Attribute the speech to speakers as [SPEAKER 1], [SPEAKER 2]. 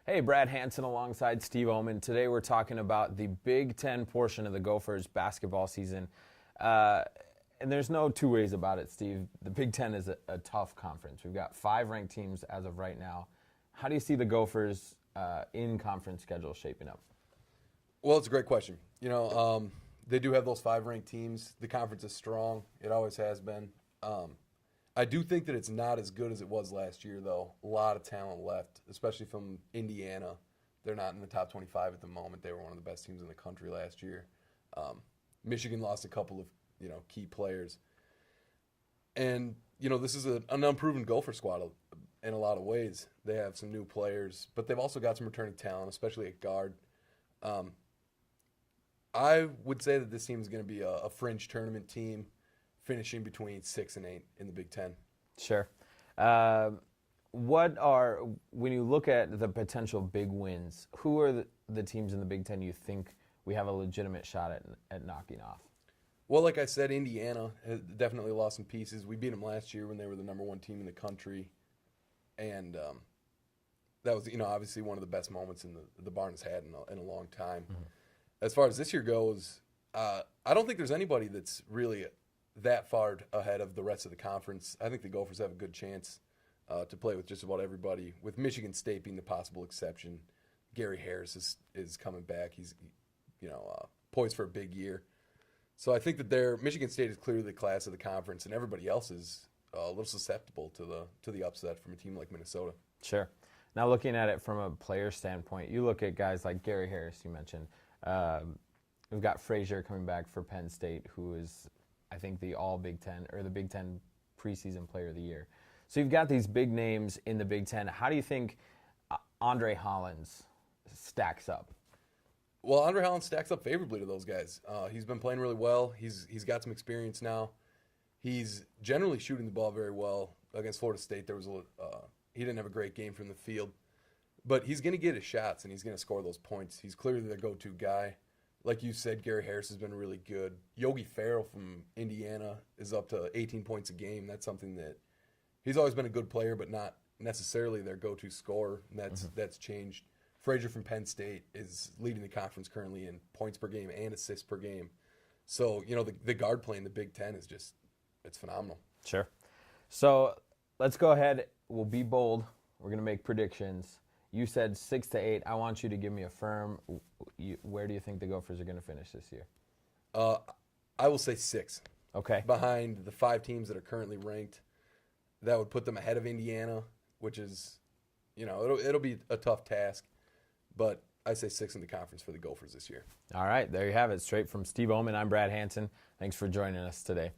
[SPEAKER 1] Hey, Brad Hanson alongside Steve Oman. Today we're talking about the Big Ten portion of the Gophers basketball season. And there's no two ways about it, Steve. The Big Ten is a tough conference. We've got 5 ranked teams as of right now. How do you see the Gophers in-conference schedule shaping up?
[SPEAKER 2] Well, it's a great question. They do have those 5 ranked teams. The conference is strong. It always has been. I do think that it's not as good as it was last year, though. A lot of talent left, especially from Indiana. They're not in the top 25 at the moment. They were one of the best teams in the country last year. Michigan lost a couple of key players. And, this is an unproven Gopher squad in a lot of ways. They have some new players, but they've also got some returning talent, especially at guard. I would say that this team is going to be a fringe tournament team, finishing between 6 and 8 in the Big Ten.
[SPEAKER 1] Sure. When you look at the potential big wins, who are the teams in the Big Ten you think we have a legitimate shot at knocking off?
[SPEAKER 2] Well, like I said, Indiana has definitely lost some pieces. We beat them last year when they were the number 1 team in the country. And that was, obviously one of the best moments in the barn has had in a long time. Mm-hmm. As far as this year goes, I don't think there's anybody that's really that far ahead of the rest of the conference. I think the Gophers have a good chance to play with just about everybody, with Michigan State being the possible exception. Gary Harris is coming back. He's poised for a big year. So I think that Michigan State is clearly the class of the conference, and everybody else is a little susceptible to the upset from a team like Minnesota.
[SPEAKER 1] Sure. Now looking at it from a player standpoint, you look at guys like Gary Harris, you mentioned. We've got Frazier coming back for Penn State, who is, I think, the All-Big Ten or the Big Ten preseason player of the year. So you've got these big names in the Big Ten. How do you think Andre Hollins stacks up?
[SPEAKER 2] Well, Andre Hollins stacks up favorably to those guys. He's been playing really well. He's got some experience now. He's generally shooting the ball very well. Against Florida State, he didn't have a great game from the field. But he's going to get his shots, and he's going to score those points. He's clearly their go-to guy. Like you said, Gary Harris has been really good. Yogi Ferrell from Indiana is up to 18 points a game. That's something that he's always been a good player, but not necessarily their go-to scorer, and that's changed. Frazier from Penn State is leading the conference currently in points per game and assists per game. So, the guard play in the Big Ten is it's phenomenal.
[SPEAKER 1] Sure. So let's go ahead. We'll be bold. We're going to make predictions. You said 6 to 8. I want you to give me a firm. Where do you think the Gophers are going to finish this year?
[SPEAKER 2] I will say 6.
[SPEAKER 1] Okay.
[SPEAKER 2] Behind the 5 teams that are currently ranked. That would put them ahead of Indiana, which is, it'll be a tough task. But I say 6 in the conference for the Gophers this year.
[SPEAKER 1] All right. There you have it. Straight from Steve Oman, I'm Brad Hanson. Thanks for joining us today.